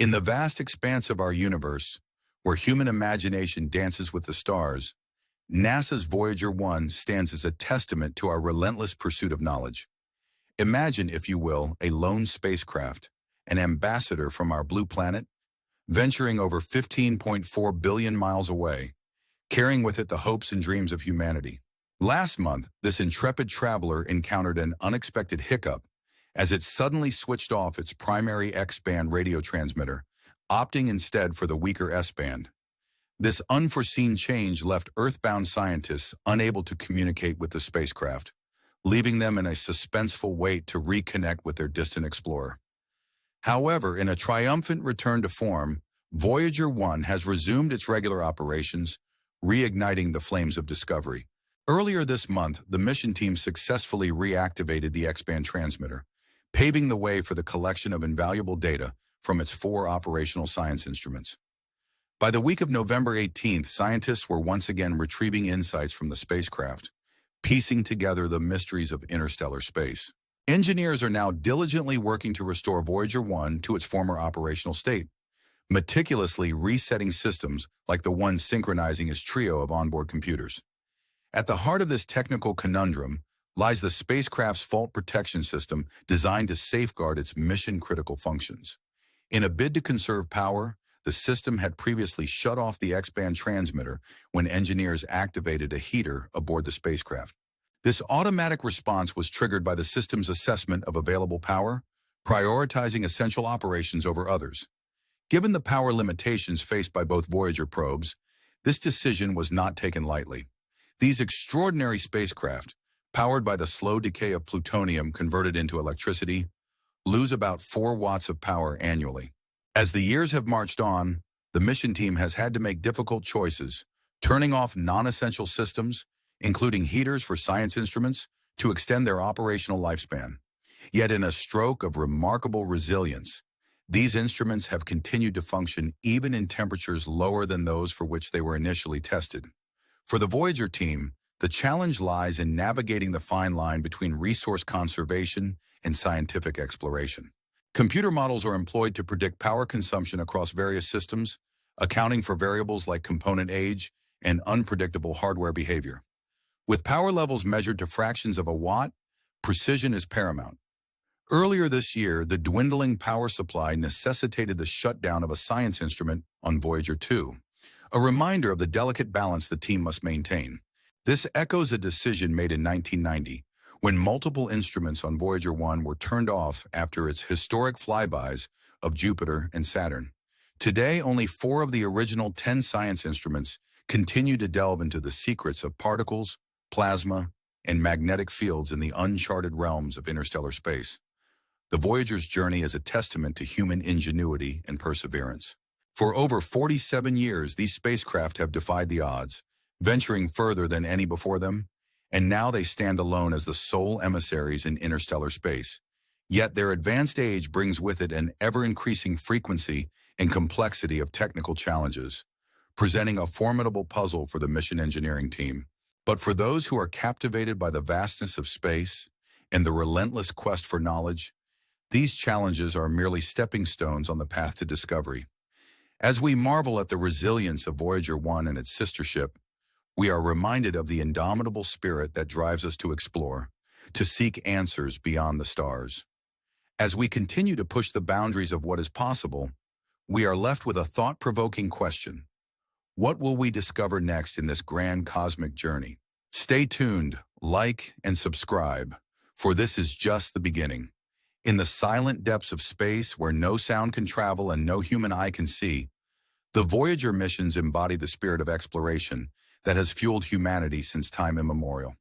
In the vast expanse of our universe, where human imagination dances with the stars, NASA's Voyager 1 stands as a testament to our relentless pursuit of knowledge. Imagine, if you will, a lone spacecraft, an ambassador from our blue planet, venturing over 15.4 billion miles away, carrying with it the hopes and dreams of humanity. Last month, this intrepid traveler encountered an unexpected hiccup as it suddenly switched off its primary X-band radio transmitter, opting instead for the weaker S-band. This unforeseen change left Earthbound scientists unable to communicate with the spacecraft, leaving them in a suspenseful wait to reconnect with their distant explorer. However, in a triumphant return to form, Voyager 1 has resumed its regular operations, reigniting the flames of discovery. Earlier this month, the mission team successfully reactivated the X-band transmitter, paving the way for the collection of invaluable data from its 4 operational science instruments. By the week of November 18th, scientists were once again retrieving insights from the spacecraft, piecing together the mysteries of interstellar space. Engineers are now diligently working to restore Voyager 1 to its former operational state, meticulously resetting systems like the one synchronizing its trio of onboard computers. At the heart of this technical conundrum lies the spacecraft's fault protection system designed to safeguard its mission-critical functions. In a bid to conserve power, the system had previously shut off the X-band transmitter when engineers activated a heater aboard the spacecraft. This automatic response was triggered by the system's assessment of available power, prioritizing essential operations over others. Given the power limitations faced by both Voyager probes, this decision was not taken lightly. These extraordinary spacecraft, powered by the slow decay of plutonium converted into electricity, lose about 4 watts of power annually. As the years have marched on, the mission team has had to make difficult choices, turning off non-essential systems, including heaters for science instruments, to extend their operational lifespan. Yet in a stroke of remarkable resilience, these instruments have continued to function even in temperatures lower than those for which they were initially tested. For the Voyager team, the challenge lies in navigating the fine line between resource conservation and scientific exploration. Computer models are employed to predict power consumption across various systems, accounting for variables like component age and unpredictable hardware behavior. With power levels measured to fractions of a watt, precision is paramount. Earlier this year, the dwindling power supply necessitated the shutdown of a science instrument on Voyager 2, a reminder of the delicate balance the team must maintain. This echoes a decision made in 1990, when multiple instruments on Voyager 1 were turned off after its historic flybys of Jupiter and Saturn. Today, only 4 of the original 10 science instruments continue to delve into the secrets of particles, plasma, and magnetic fields in the uncharted realms of interstellar space. The Voyager's journey is a testament to human ingenuity and perseverance. For over 47 years, these spacecraft have defied the odds, venturing further than any before them, and now they stand alone as the sole emissaries in interstellar space. Yet their advanced age brings with it an ever-increasing frequency and complexity of technical challenges, presenting a formidable puzzle for the mission engineering team. But for those who are captivated by the vastness of space and the relentless quest for knowledge, these challenges are merely stepping stones on the path to discovery. As we marvel at the resilience of Voyager 1 and its sister ship, we are reminded of the indomitable spirit that drives us to explore, to seek answers beyond the stars. As we continue to push the boundaries of what is possible, we are left with a thought-provoking question. What will we discover next in this grand cosmic journey? Stay tuned, like, and subscribe, for this is just the beginning. In the silent depths of space where no sound can travel and no human eye can see, the Voyager missions embody the spirit of exploration that has fueled humanity since time immemorial.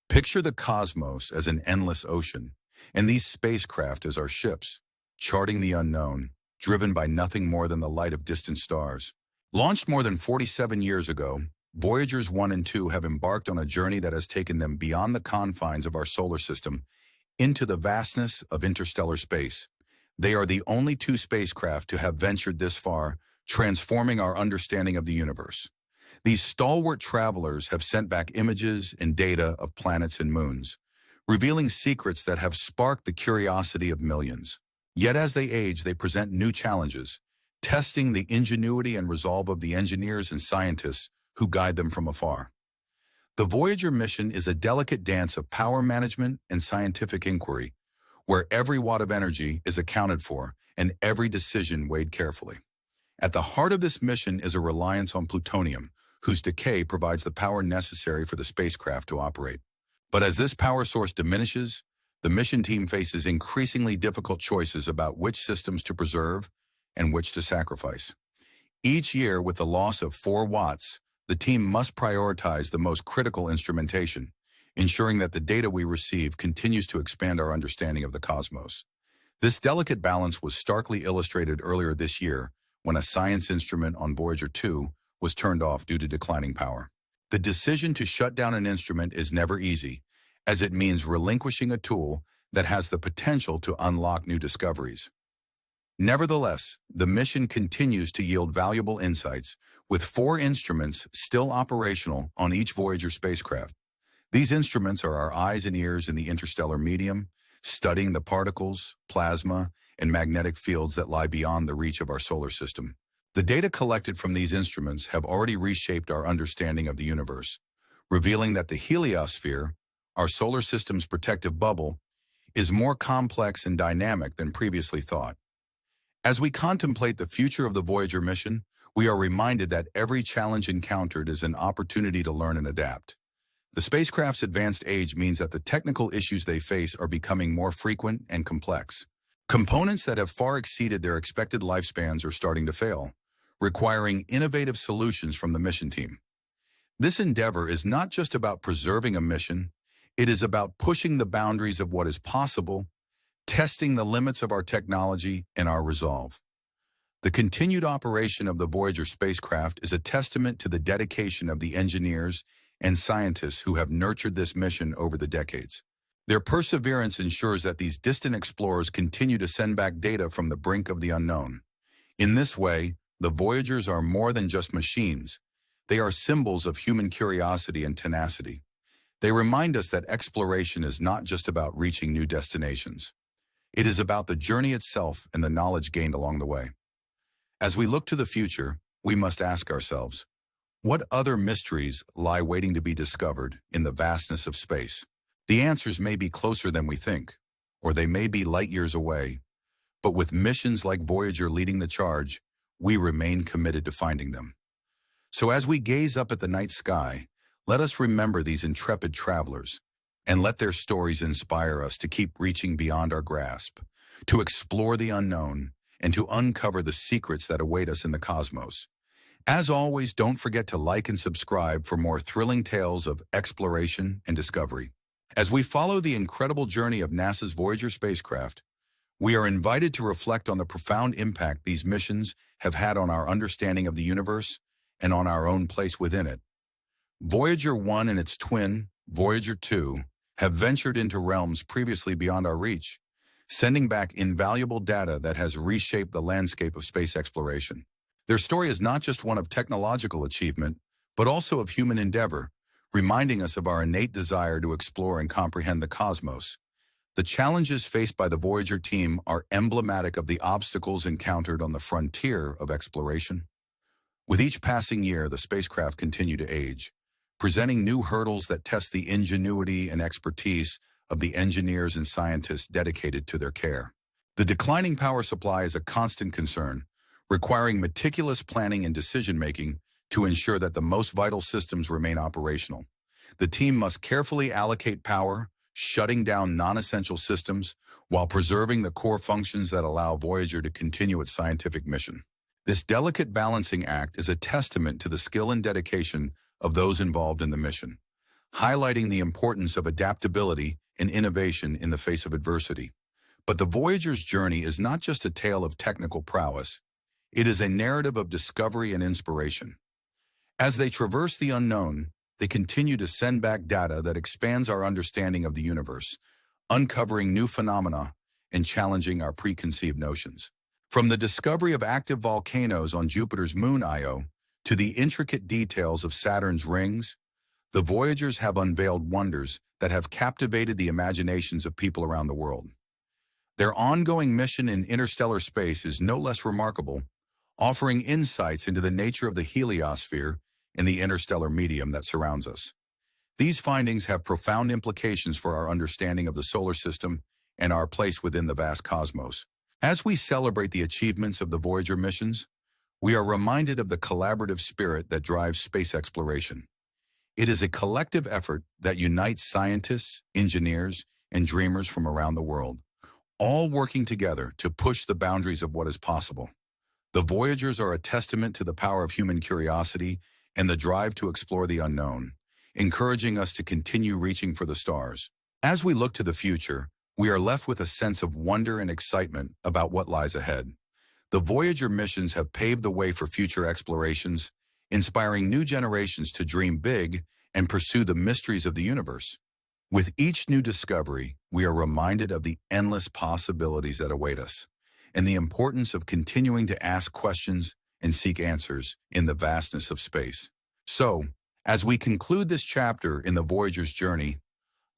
Picture the cosmos as an endless ocean, and these spacecraft as our ships, charting the unknown, driven by nothing more than the light of distant stars. Launched more than 47 years ago, Voyagers 1 and 2 have embarked on a journey that has taken them beyond the confines of our solar system into the vastness of interstellar space. They are the only 2 spacecraft to have ventured this far, transforming our understanding of the universe. These stalwart travelers have sent back images and data of planets and moons, revealing secrets that have sparked the curiosity of millions. Yet as they age, they present new challenges, testing the ingenuity and resolve of the engineers and scientists who guide them from afar. The Voyager mission is a delicate dance of power management and scientific inquiry, where every watt of energy is accounted for and every decision weighed carefully. At the heart of this mission is a reliance on plutonium, whose decay provides the power necessary for the spacecraft to operate. But as this power source diminishes, the mission team faces increasingly difficult choices about which systems to preserve and which to sacrifice. Each year, with the loss of 4 watts, the team must prioritize the most critical instrumentation, ensuring that the data we receive continues to expand our understanding of the cosmos. This delicate balance was starkly illustrated earlier this year when a science instrument on Voyager 2 was turned off due to declining power. The decision to shut down an instrument is never easy, as it means relinquishing a tool that has the potential to unlock new discoveries. Nevertheless, the mission continues to yield valuable insights, with 4 instruments still operational on each Voyager spacecraft. These instruments are our eyes and ears in the interstellar medium, studying the particles, plasma, and magnetic fields that lie beyond the reach of our solar system. The data collected from these instruments have already reshaped our understanding of the universe, revealing that the heliosphere, our solar system's protective bubble, is more complex and dynamic than previously thought. As we contemplate the future of the Voyager mission, we are reminded that every challenge encountered is an opportunity to learn and adapt. The spacecraft's advanced age means that the technical issues they face are becoming more frequent and complex. Components that have far exceeded their expected lifespans are starting to fail, requiring innovative solutions from the mission team. This endeavor is not just about preserving a mission, it is about pushing the boundaries of what is possible, testing the limits of our technology and our resolve. The continued operation of the Voyager spacecraft is a testament to the dedication of the engineers and scientists who have nurtured this mission over the decades. Their perseverance ensures that these distant explorers continue to send back data from the brink of the unknown. In this way, the Voyagers are more than just machines. They are symbols of human curiosity and tenacity. They remind us that exploration is not just about reaching new destinations. It is about the journey itself and the knowledge gained along the way. As we look to the future, we must ask ourselves, what other mysteries lie waiting to be discovered in the vastness of space? The answers may be closer than we think, or they may be light years away, but with missions like Voyager leading the charge, we remain committed to finding them. So as we gaze up at the night sky, let us remember these intrepid travelers, and let their stories inspire us to keep reaching beyond our grasp, to explore the unknown, and to uncover the secrets that await us in the cosmos. As always, don't forget to like and subscribe for more thrilling tales of exploration and discovery. As we follow the incredible journey of NASA's Voyager spacecraft, we are invited to reflect on the profound impact these missions have had on our understanding of the universe and on our own place within it. Voyager 1 and its twin, Voyager 2, have ventured into realms previously beyond our reach, sending back invaluable data that has reshaped the landscape of space exploration. Their story is not just one of technological achievement, but also of human endeavor, reminding us of our innate desire to explore and comprehend the cosmos. The challenges faced by the Voyager team are emblematic of the obstacles encountered on the frontier of exploration. With each passing year, the spacecraft continue to age, presenting new hurdles that test the ingenuity and expertise of the engineers and scientists dedicated to their care. The declining power supply is a constant concern, requiring meticulous planning and decision-making to ensure that the most vital systems remain operational. The team must carefully allocate power, shutting down non-essential systems while preserving the core functions that allow Voyager to continue its scientific mission. This delicate balancing act is a testament to the skill and dedication of those involved in the mission, highlighting the importance of adaptability and innovation in the face of adversity. But the Voyager's journey is not just a tale of technical prowess, it is a narrative of discovery and inspiration. As they traverse the unknown, they continue to send back data that expands our understanding of the universe, uncovering new phenomena and challenging our preconceived notions. From the discovery of active volcanoes on Jupiter's moon Io to the intricate details of Saturn's rings, the Voyagers have unveiled wonders that have captivated the imaginations of people around the world. Their ongoing mission in interstellar space is no less remarkable, offering insights into the nature of the heliosphere and the interstellar medium that surrounds us. These findings have profound implications for our understanding of the solar system and our place within the vast cosmos. As we celebrate the achievements of the Voyager missions, we are reminded of the collaborative spirit that drives space exploration. It is a collective effort that unites scientists, engineers, and dreamers from around the world, all working together to push the boundaries of what is possible. The Voyagers are a testament to the power of human curiosity and the drive to explore the unknown, encouraging us to continue reaching for the stars. As we look to the future, we are left with a sense of wonder and excitement about what lies ahead. The Voyager missions have paved the way for future explorations, inspiring new generations to dream big and pursue the mysteries of the universe. With each new discovery, we are reminded of the endless possibilities that await us, and the importance of continuing to ask questions and seek answers in the vastness of space. So, as we conclude this chapter in the Voyager's journey,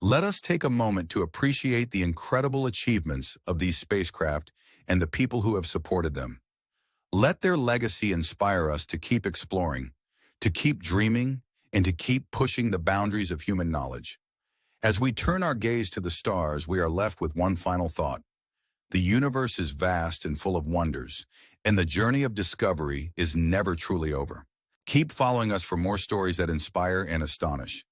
let us take a moment to appreciate the incredible achievements of these spacecraft and the people who have supported them. Let their legacy inspire us to keep exploring, to keep dreaming, and to keep pushing the boundaries of human knowledge. As we turn our gaze to the stars, we are left with one final thought. The universe is vast and full of wonders, and the journey of discovery is never truly over. Keep following us for more stories that inspire and astonish.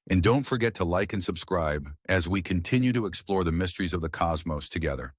And don't forget to like and subscribe as we continue to explore the mysteries of the cosmos together.